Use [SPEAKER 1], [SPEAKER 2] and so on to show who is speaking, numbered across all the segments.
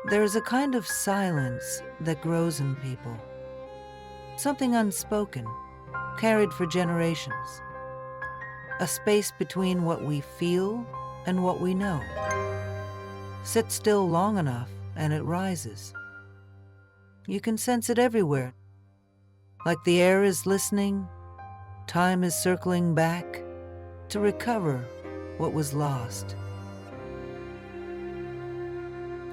[SPEAKER 1] There is a kind of silence that grows in people, something unspoken, carried for generations, a space between what we feel and what we know. Sit still long enough and it rises. You can sense it everywhere, like the air is listening, time is circling back to recover what was lost.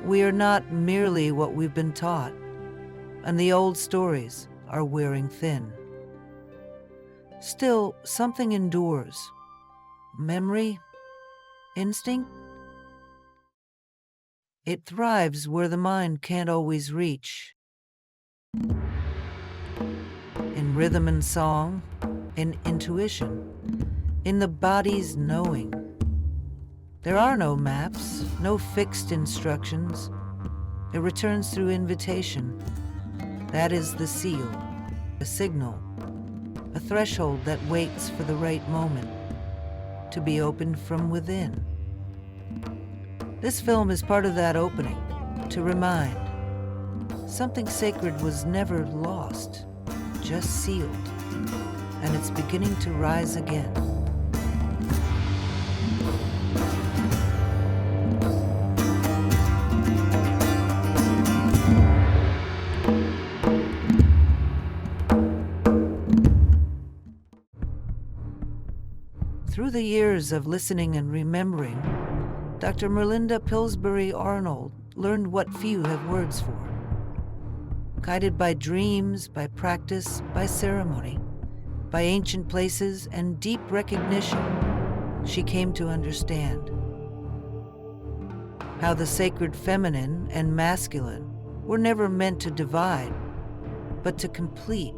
[SPEAKER 1] We are not merely what we've been taught, and the old stories are wearing thin. Still, something endures. Memory? Instinct? It thrives where the mind can't always reach. In rhythm and song, in intuition, in the body's knowing. There are no maps, no fixed instructions. It returns through invitation. That is the seal, a signal, a threshold that waits for the right moment to be opened from within. This film is part of that opening, to remind something sacred was never lost, just sealed, and it's beginning to rise again. Through the years of listening and remembering, Dr. Merlinda Pillsbury Arnold learned what few have words for. Guided by dreams, by practice, by ceremony, by ancient places and deep recognition, she came to understand how the sacred feminine and masculine were never meant to divide, but to complete.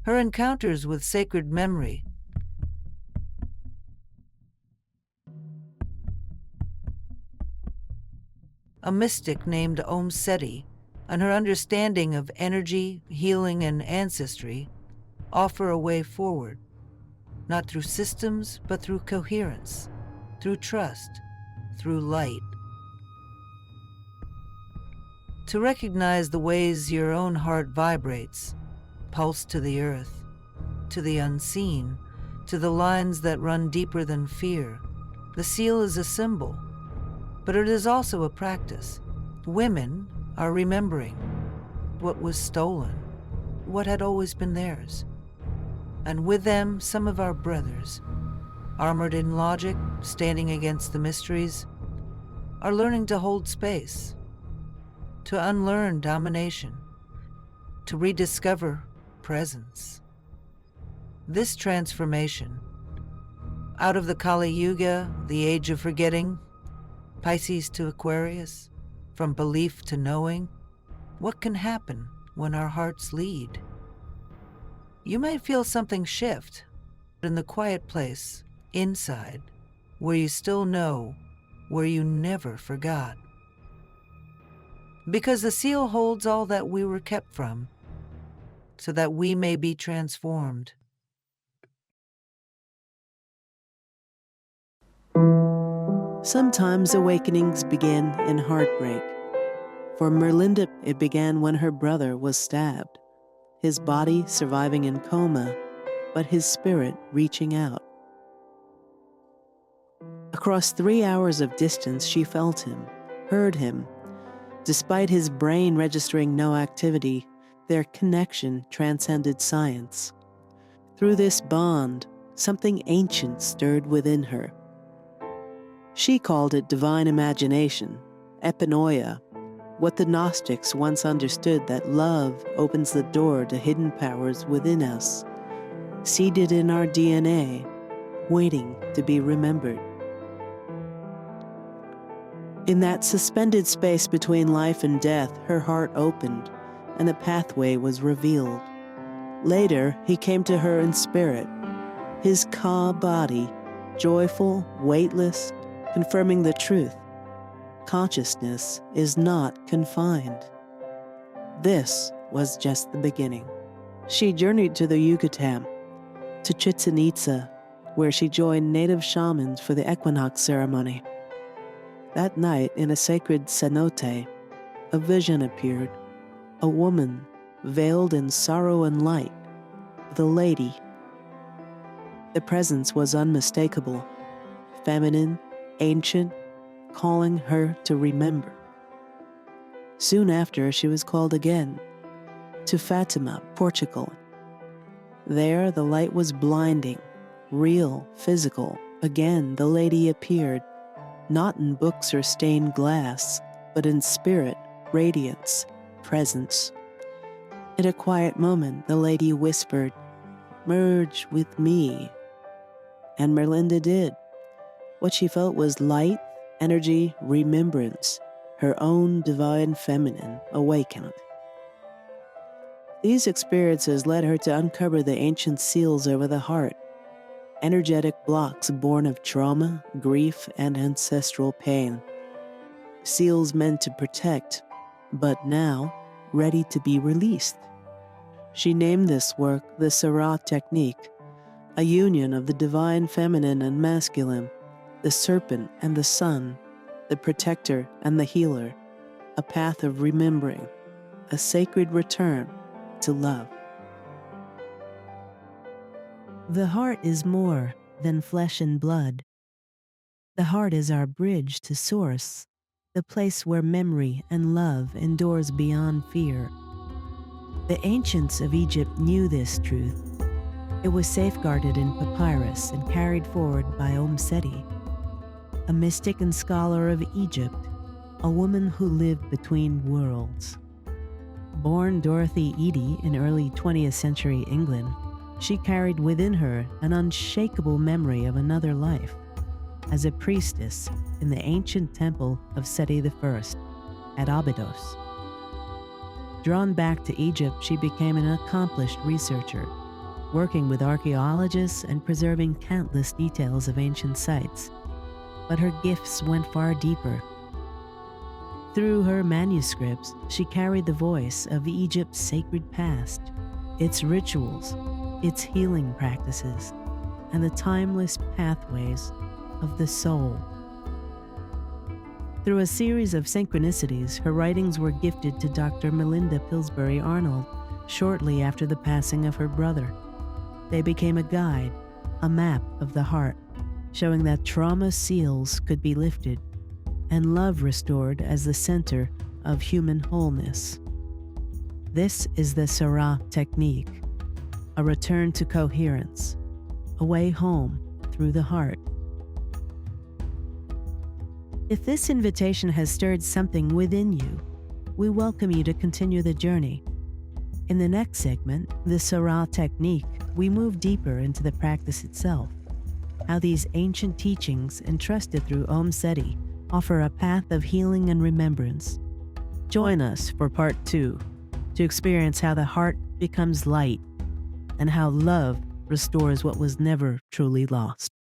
[SPEAKER 1] Her encounters with sacred memory a mystic named Omm Sety, and her understanding of energy, healing, and ancestry offer a way forward, not through systems, but through coherence, through trust, through light. To recognize the ways your own heart vibrates, pulse to the earth, to the unseen, to the lines that run deeper than fear. The seal is a symbol, but it is also a practice. Women are remembering what was stolen, what had always been theirs. And with them, some of our brothers, armored in logic, standing against the mysteries, are learning to hold space, to unlearn domination, to rediscover presence. This transformation, out of the Kali Yuga, the age of forgetting, Pisces to Aquarius, from belief to knowing, what can happen when our hearts lead? You may feel something shift in the quiet place, inside, where you still know, where you never forgot. Because the seal holds all that we were kept from, so that we may be transformed.
[SPEAKER 2] Sometimes awakenings begin in heartbreak. For Merlinda, it began when her brother was stabbed, his body surviving in coma, but his spirit reaching out. Across 3 hours of distance, she felt him, heard him. Despite his brain registering no activity, their connection transcended science. Through this bond, something ancient stirred within her. She called it divine imagination, epinoia, what the Gnostics once understood, that love opens the door to hidden powers within us, seated in our DNA, waiting to be remembered. In that suspended space between life and death, her heart opened, and a pathway was revealed. Later, he came to her in spirit, his Ka body, joyful, weightless, confirming the truth. Consciousness is not confined. This was just the beginning. She journeyed to the Yucatan, to Chichen Itza, where she joined native shamans for the equinox ceremony. That night, in a sacred cenote, a vision appeared, a woman veiled in sorrow and light, the lady. The presence was unmistakable, feminine, ancient, calling her to remember. Soon after, she was called again, to Fatima, Portugal. There, the light was blinding, real, physical. Again, the lady appeared, not in books or stained glass, but in spirit, radiance, presence. In a quiet moment, the lady whispered, "Merge with me." And Merlinda did. What she felt was light, energy, remembrance, her own divine feminine awakened. These experiences led her to uncover the ancient seals over the heart, energetic blocks born of trauma, grief, and ancestral pain. Seals meant to protect, but now ready to be released. She named this work the Sarah technique, a union of the divine feminine and masculine, the serpent and the sun, the protector and the healer, a path of remembering, a sacred return to love.
[SPEAKER 3] The heart is more than flesh and blood. The heart is our bridge to source, the place where memory and love endures beyond fear. The ancients of Egypt knew this truth. It was safeguarded in papyrus and carried forward by Omm Sety, a mystic and scholar of Egypt, a woman who lived between worlds. Born Dorothy Eady in early 20th century England, she carried within her an unshakable memory of another life as a priestess in the ancient temple of Seti I at Abydos. Drawn back to Egypt, she became an accomplished researcher, working with archaeologists and preserving countless details of ancient sites. But her gifts went far deeper. Through her manuscripts, she carried the voice of Egypt's sacred past, its rituals, its healing practices, and the timeless pathways of the soul. Through a series of synchronicities, her writings were gifted to Dr. Merlinda Pillsbury Arnold shortly after the passing of her brother. They became a guide, a map of the heart, showing that trauma seals could be lifted and love restored as the center of human wholeness. This is the Sarah technique, a return to coherence, a way home through the heart. If this invitation has stirred something within you, we welcome you to continue the journey. In the next segment, the Sarah technique, we move deeper into the practice itself, how these ancient teachings entrusted through Omm Sety offer a path of healing and remembrance. Join us for part 2 to experience how the heart becomes light and how love restores what was never truly lost.